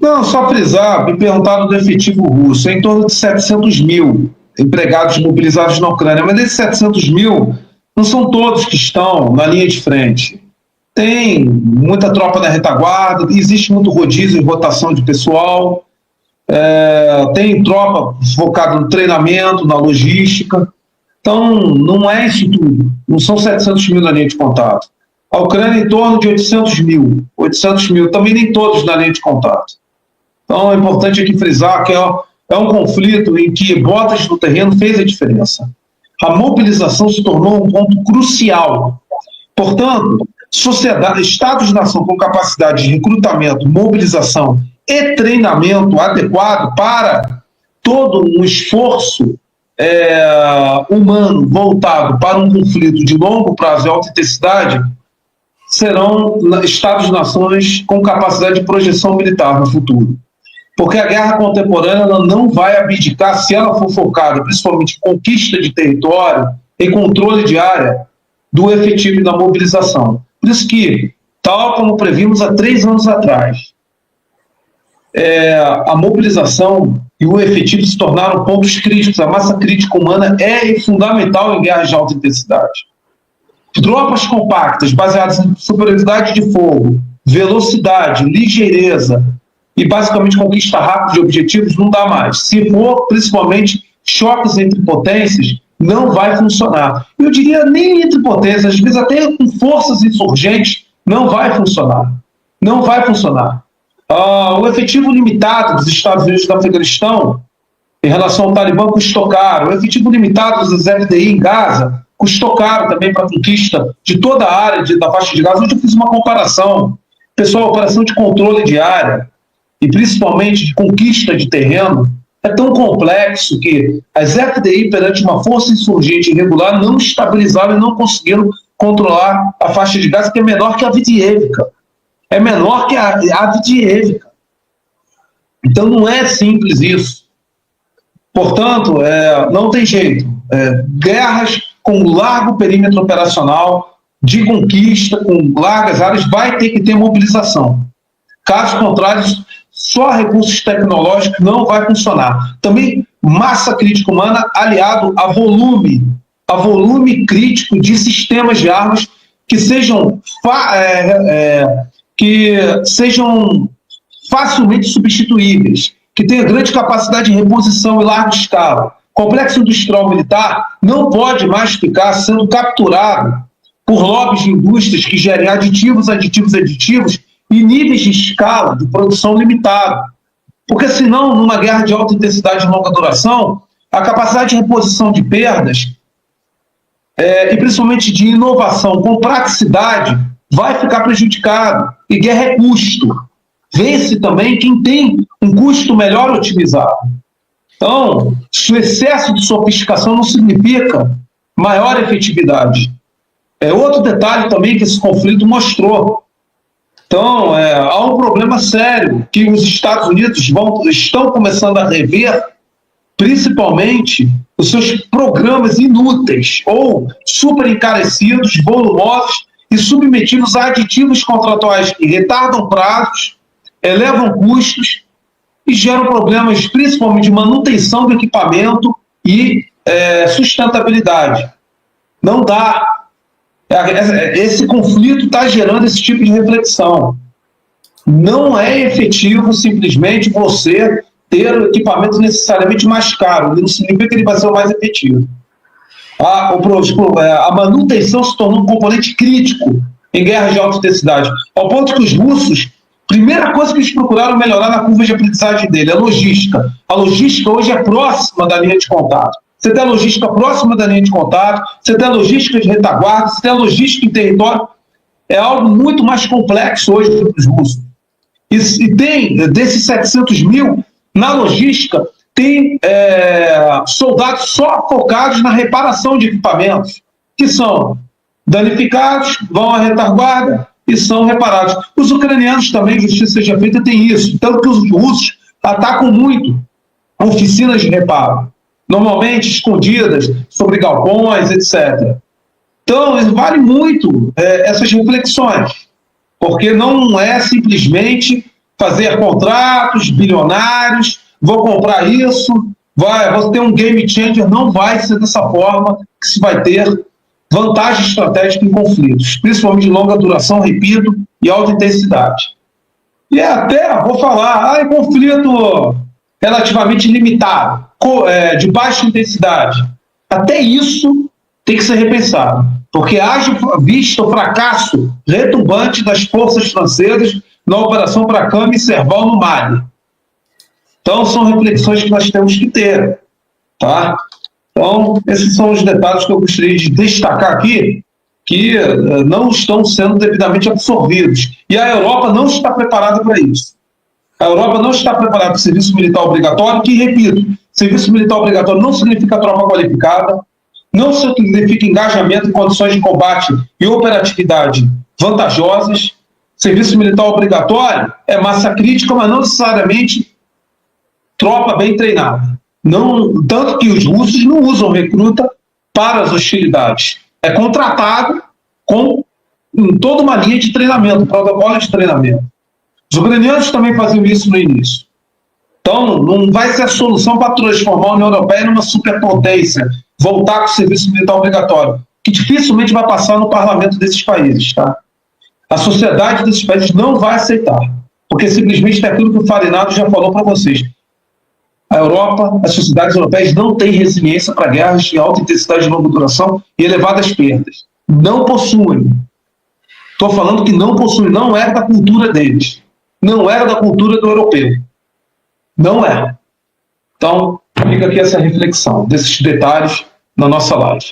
Não, só frisar, me perguntaram do efetivo russo, é em torno de 700 mil empregados mobilizados na Ucrânia, mas desses 700 mil, não são todos que estão na linha de frente. Tem muita tropa na retaguarda, existe muito rodízio e rotação de pessoal, tem tropa focada no treinamento, na logística. Então, não é isso tudo. Não são 700 mil na linha de contato. A Ucrânia em torno de 800 mil. 800 mil, também nem todos na linha de contato. Então, é importante aqui frisar que é um conflito em que botas no terreno fez a diferença. A mobilização se tornou um ponto crucial. Portanto, sociedade, Estados-nação com capacidade de recrutamento, mobilização e treinamento adequado para todo um esforço humano voltado para um conflito de longo prazo e alta intensidade, serão Estados-nações com capacidade de projeção militar no futuro. Porque a guerra contemporânea ela não vai abdicar, se ela for focada principalmente em conquista de território e controle de área, do efetivo e da mobilização. Por isso que, tal como previmos há 3 anos atrás, a mobilização e o efetivo se tornaram pontos críticos. A massa crítica humana é fundamental em guerras de alta intensidade. Tropas compactas, baseadas em superioridade de fogo, velocidade, ligeireza e basicamente conquista rápida de objetivos, não dá mais. Se for, principalmente, choques entre potências, não vai funcionar. Eu diria nem entre potências, às vezes até com forças insurgentes, não vai funcionar. Não vai funcionar. O efetivo limitado dos Estados Unidos e do Afeganistão em relação ao Talibã custou caro. O efetivo limitado dos FDI em Gaza custou caro também para a conquista de toda a área da faixa de Gaza. Hoje eu fiz uma comparação. Pessoal, a operação de controle de área e principalmente de conquista de terreno é tão complexo que as FDI perante uma força insurgente irregular não estabilizaram e não conseguiram controlar a faixa de Gaza, que é menor que a Avdiivka. É menor que a Avdiivka. Então não é simples isso. Portanto, não tem jeito. Guerras com largo perímetro operacional, de conquista, com largas áreas, vai ter que ter mobilização. Caso contrário, só recursos tecnológicos não vai funcionar. Também massa crítica humana aliado a volume crítico de sistemas de armas que sejam facilmente substituíveis, que tenham grande capacidade de reposição em larga escala. O complexo industrial militar não pode mais ficar sendo capturado por lobbies de indústrias que gerem aditivos e níveis de escala de produção limitado. Porque senão, numa guerra de alta intensidade e longa duração, a capacidade de reposição de perdas e principalmente de inovação com praticidade vai ficar prejudicado. E guerra é custo. Vence também quem tem um custo melhor otimizado. Então, o excesso de sofisticação não significa maior efetividade. Outro detalhe também que esse conflito mostrou. Então, há um problema sério que os Estados Unidos estão começando a rever, principalmente os seus programas inúteis ou super encarecidos, volumosos e submetidos a aditivos contratuais que retardam prazos, elevam custos e geram problemas principalmente de manutenção do equipamento e sustentabilidade. Não dá. Esse conflito está gerando esse tipo de reflexão. Não é efetivo simplesmente você ter o equipamento necessariamente mais caro, não significa que ele vai ser o mais efetivo. A manutenção se tornou um componente crítico em guerras de alta intensidade, ao ponto que os russos, primeira coisa que eles procuraram melhorar na curva de aprendizagem dele é a logística. A logística hoje é próxima da linha de contato. Você tem a logística próxima da linha de contato, você tem a logística de retaguarda, você tem a logística em território. É algo muito mais complexo hoje para os russos. E tem, desses 700 mil, na logística, tem soldados só focados na reparação de equipamentos, que são danificados, vão à retaguarda e são reparados. Os ucranianos também, justiça seja feita, tem isso. Tanto que os russos atacam muito oficinas de reparo, normalmente escondidas sobre galpões, etc. Então, vale muito essas reflexões, porque não é simplesmente fazer contratos bilionários, vou comprar isso, vou ter um game changer. Não vai ser dessa forma que se vai ter vantagem estratégica em conflitos, principalmente de longa duração, repito, e alta intensidade. E até, vou falar, conflito relativamente limitado, de baixa intensidade. Até isso tem que ser repensado, porque haja visto o fracasso retumbante das forças francesas na Operação Bracame e Serval no Mali. Então, são reflexões que nós temos que ter. Tá? Então, esses são os detalhes que eu gostaria de destacar aqui, que não estão sendo devidamente absorvidos. E a Europa não está preparada para isso. A Europa não está preparada para o serviço militar obrigatório, que, repito, serviço militar obrigatório não significa tropa qualificada, não significa engajamento em condições de combate e operatividade vantajosas. Serviço militar obrigatório é massa crítica, mas não necessariamente tropa bem treinada. Não, tanto que os russos não usam recruta para as hostilidades. É contratado com toda uma linha de treinamento, protocolo de treinamento. Os ucranianos também faziam isso no início. Então, não vai ser a solução para transformar a União Europeia numa superpotência, voltar com o serviço militar obrigatório, que dificilmente vai passar no parlamento desses países. Tá? A sociedade desses países não vai aceitar, porque simplesmente é aquilo que o Farinado já falou para vocês. A Europa, as sociedades europeias não têm resiliência para guerras de alta intensidade de longa duração e elevadas perdas. Não possuem. Estou falando que não possuem, não era da cultura deles. Não era da cultura do europeu. Não é. Então, fica aqui essa reflexão desses detalhes na nossa live.